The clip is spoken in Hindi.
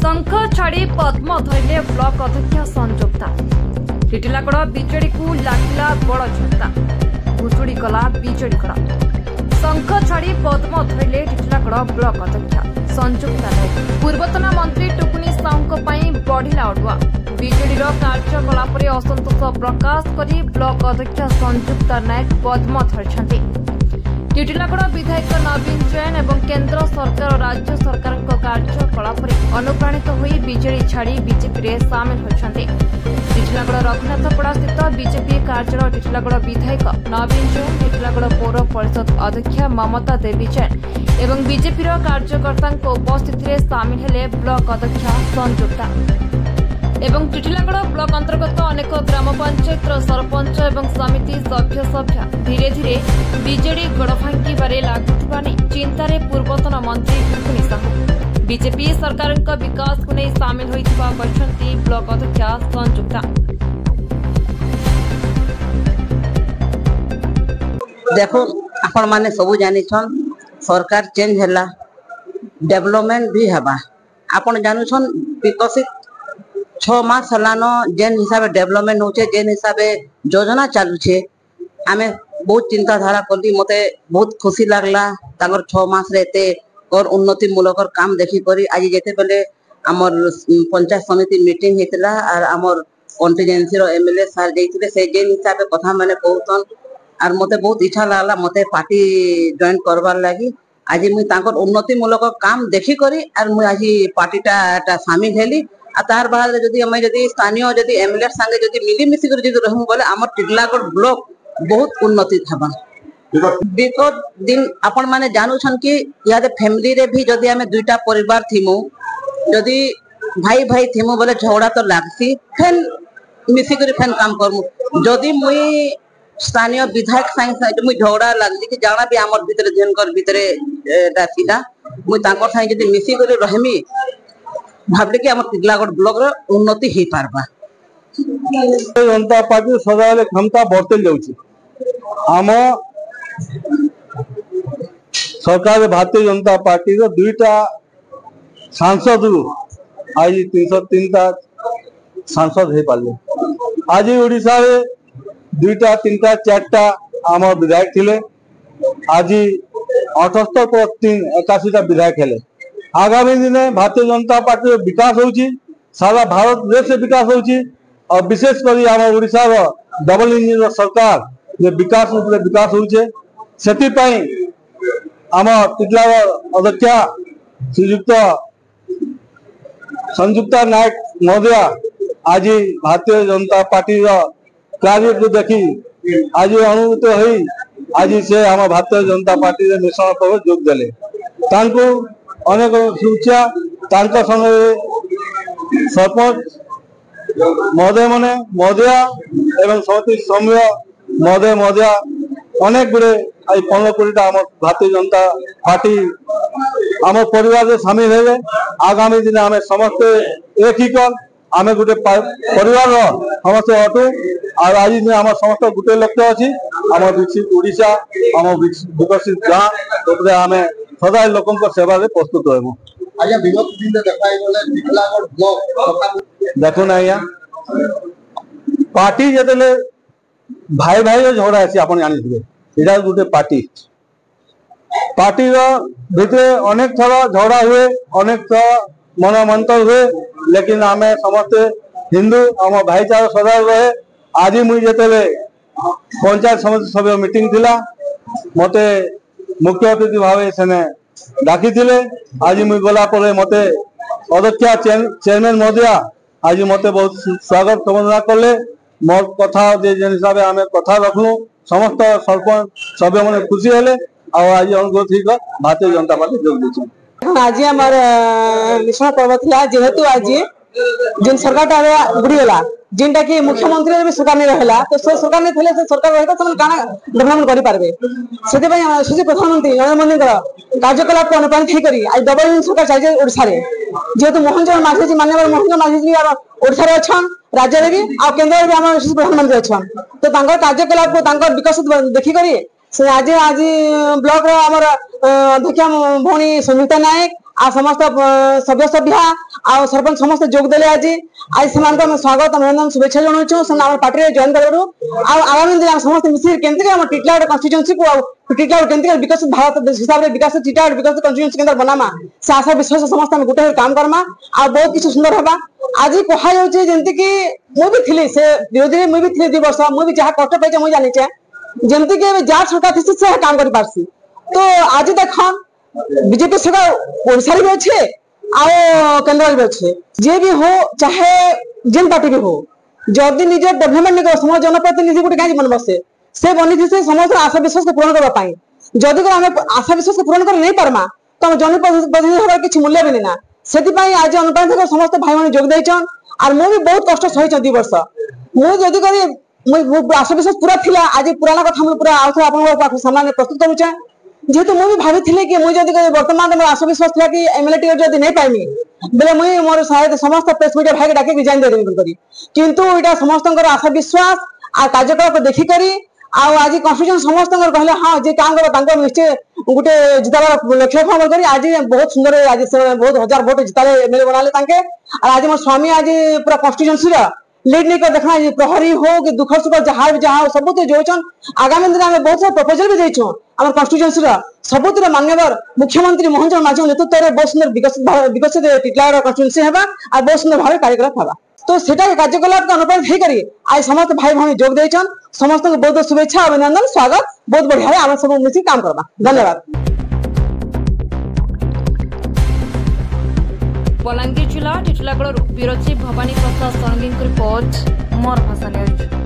शंख छाड़ी पद्म धरले ब्लॉक अध्यक्ष संजुक्ता टिटिलागड़ बीजेडी को लागला बड़ झटका भुसुड़ी गला बीजेडी कड़ शंख छाड़ी पद्म धरले टिटिलागड़ ब्लॉक अध्यक्ष संजुक्ता नायक पूर्वतन मंत्री टुकुनी साहू बढ़िला अड़ुआ बीजेडी कार्यकलाप असंतोष प्रकाश कर ब्लॉक अध्यक्ष संजुक्ता नायक पद्म धरी टिटिलागड़ विधायक नवीन जैन और केंद्र सरकार और राज्य सरकार कार्यकलाप अनुप्राणित होई बीजेडी छाड़ी बीजेपी रे सामिल होती टिटिलागड़ रघुनाथपड़ा स्थित बीजेपी कार्यालय टिटिलागड़ विधायक नवीन जैन टिटिलागड़ पौर परिषद अध्यक्ष ममता देवी जैन और बीजेपी कार्यकर्ता उपस्थित में सामिल हेले ब्लॉक अध्यक्ष संजुक्ता एवं टिटिलागड़ ब्लॉक अंतर्गत अनेक ग्राम पंचायत सरपंच और समिति सभ्य धीरे धीरे बीजेडी गोड़ भांगिबारे लागुथिबा नै चिंतारे पूर्वतन मंत्री टुकुनी साहू बीजेपी सरकार विकास को नहीं सामिल होइथिबा कहछन्ती ब्लॉक अध्यक्ष संजुक्ता। देखो आपण माने सबु जानिछन सरकार चेंज होला डेवलपमेंट भी हबा आपण जानुछन विकसित 6 मास हलान जेन हिसाब डेवलपमेंट होचे जेन हिसाब योजना चालू छे आमे बहुत चिंताधारा करली मते बहुत खुशी लागला तांगर 6 मास रे एते और उन्नति मूलक काम देखि करी आज जेते बेले हमर पंचायत समिति मीटिंग हेतला और हमर कॉन्स्टिट्यूएंसी रो एमएलए सर जेतिले से जेन हिसाब कथा माने कहतन और मते बहुत इच्छा लागला मते पार्टी जॉइन करबार लागि आज मुई तांकर उन्नति मूलक काम देखि करी और मुई आज पार्टीटा शामिल हेली आ तार बाद जदी हम जदी स्थानीय जदी एमएलए संगे जदी मिली मिसी कर जदी रहमु बोले हमर टिटिलागड़ ब्लॉक बहुत उन्नति थबा विगत दिन आपण माने जानू छन कि यादे फैमिली रे भी जदी हमें दुईटा परिवार थिमु जदी भाई भाई थिमु बोले झगड़ा तो लागसी फेन मिसी कर फेन काम करमु जदी मुई स्थानीय विधायक संगे मुई झगड़ा लागली कि जाना भी हमर भीतर जनकर भीतर दासीदा मुई तांकर संगे जदी मिसी कर रहमी भाबले कि हमर टिटिलागड़ ब्लॉक रो उन्नति हे पारबा जनता पार्टी सदाले क्षमता बढ़ते जाउची हम सरकार भारतीय जनता पार्टी रो दुईटा सांसद आज 303 टा सांसद हे पाले आज ओडिसा रे दुईटा तीनटा चारटा आम विधायक थिले आज 78 + 3 81 टा विधायक हेले आगामी दिन भारतीय जनता पार्टी विकास होउची सारा भारत देश से विकास होउची और विशेष कर आम ओडिसा रो डबल इंजन सरकार जे विकास उपरे विकास होउचे सेति पई आम टिटिलागड़ अध्यक्ष श्रीयुक्त संजुक्ता नायक महोदय आज भारतीय जनता पार्टी रो कार्य को देखी आज अनुभूत होई आज से आम भारतीय जनता पार्टी रे मिश्रण पर जोग देले तांको अनेक शुभेच्छा तांको संगे सरपंच महोदय माने महोदय एवं समिति सभ्य महोदय महोदय अनेक गुड़े आज 15-20 आम भारतीय जनता पार्टी आम परिवार रे शामिल हेले आगामी दिन आम समस्त एक ही कर आम गोटे परिवार समस्त अटू और आज दिन आम समस्त गोटे लक्ष्य अच्छी आम विकसित ओडिशा आम विकसित गाँव आम सदा लोक सेवा प्रस्तुत रहमु देखो ना पार्टी जतले भाई भाई झगड़ा अच्छी आप जानी इटा गोटे पार्टी पार्टी भितर अनेक थर झगड़ा हुए अनेक थर मन मंतर हुए लेकिन आम समस्ते हिंदू आम भाईचारा सदा रहे आज मुई जतले पंचायत समिति सभ्य मीटिंग थिला मते मुख्य अतिथि भाव सेने डाकी थिले आज मुई गला परे मते अध्यक्ष चेयरमैन महोदय आज मते बहुत स्वागत संबंधना करले मोर कथा जे हिसाब आम कथा रखलु समस्त सरपंच सभ्य मैंने खुशी हेले और आज अनुरोध थी भारतीय जनता पार्टी जोग दी आज हमार मिश्रण पर्व था जेहेतु आज जिन सरकार बुड़ीगला जिनटा कि मुख्यमंत्री भी सरकार नहीं रहा तो से सरकार नहीं थे सरकार रही तो काना डेवलपमेंट कर पारे से प्रधानमंत्री नरेंद्र मोदी कार्यकलाप को अनुप्राणित होकर आज डबल इंजन सरकार चलती ओडिशा रे जेहेतु मोहन चरण माझी माननीय मोहन चरण माझी ओडिशा रे अछन राज्य रे भी आ केंद्र रे भी आम प्रधानमंत्री अछन तो तांकर कार्यकलाप को विकसित देखि करी से आज आज ब्लॉक रो हमर अध्यक्ष भौणी संयुक्ता नायक आ समस्त सभ्य सभ्या आ सरपंच समस्त जोग देले आज आज से स्वागत अभिनंदन शुभेच्छा जनाऊँ से पार्टी जॉइन करू आगामी दिन समस्त मिसी केमती हम टिटलागढ़ कन्स्टिट्यूएंसी को टिटलागढ़ केमती विकसित भारत हिसाब से विकास टिटलागढ़ विकसित कन्स्टिट्यूएंसी केंद्र बनामा से आशा विश्वास समस्त हम गोटे काम करमा आ बहुत किसी सुंदर हवा आज कहा जमती कि मुझे थी से विरोधी मुझे थी 2 वर्ष मुझे जहाँ कष्ट पाई मुझे जानी जमती कि जार सरकार थी से काम कर पारसी तो आज देख बीजेपी सरकार ओडिशा भी अच्छे आ केंद्र भी अच्छे जे भी हो चाहे जेन पार्टी भी हो जदि निज डेभलपमेंट नहीं कर समाज जनप्रतिनिधि गोटे कहीं मन बसे से बनी से समस्त आशा विश्वास को पूरण करने जदि आम आशा विश्वास को पूरण कर नहीं पार्मा तो आम जनप्रतिनिधि हमारे किसी मूल्य भी ना से आज अनुप्राणित समस्त भाई मैंने जोग देन और मुझे बहुत कष्ट सही 2 वर्ष मुझे करी आशा विश्वास पूरा थिला आज पुराना कथा मुझे पूरा आप सामने प्रस्तुत करुचे जेहेतु मुझे भावी कि मुझे बर्तमान आशा विश्वास था कि एमएलए टिकट जब नहीं पाइमी बेले मुझे मोर शायद समस्त प्रेस मीडिया भाई डाके रिजाइन देदेवी किंतु यहाँ समस्त आशा विश्वास आ कार्यकलाप देखिकी आज कन्स्टिट्यूशन समस्त कहले हाँ जे काम कर निश्चय गोटे जितार लक्ष्य भाव कर आज बहुत सुंदर आज से बहुत 1000 वोट जिताले एमएलए बनाले आज मो स्वामी आज पूरा कन्स्टिट्यूएंसी लीड नहीं कर देखना प्रहरी हो कि दुख सुख जहाँ जहाँ सब जो आगामी दिन में बहुत सारा प्रपोजल भी देचु आम कन्स्टिट्यूएंसी सबुत मान्यवर मुख्यमंत्री मोहन चरण माझी नेतृत्व में बहुत सुंदर विकसित टिटलागढ़ कन्स्टिट्यूएंसी है और बहुत सुंदर भाव कार्यकलाप है तो सेटा कार्यकलाप अनुप्राणित होकर आज समस्त भाई भाई जोग देचन समस्त को बहुत शुभेच्छा अभिनंदन स्वागत बहुत बढ़िया आम सब मिसी काम करवा धन्यवाद। बलांगीर जिला टिटलागढ़ बिरची भवानी प्रसाद षडंगी रिपोर्ट मोर भाषा न्यूज।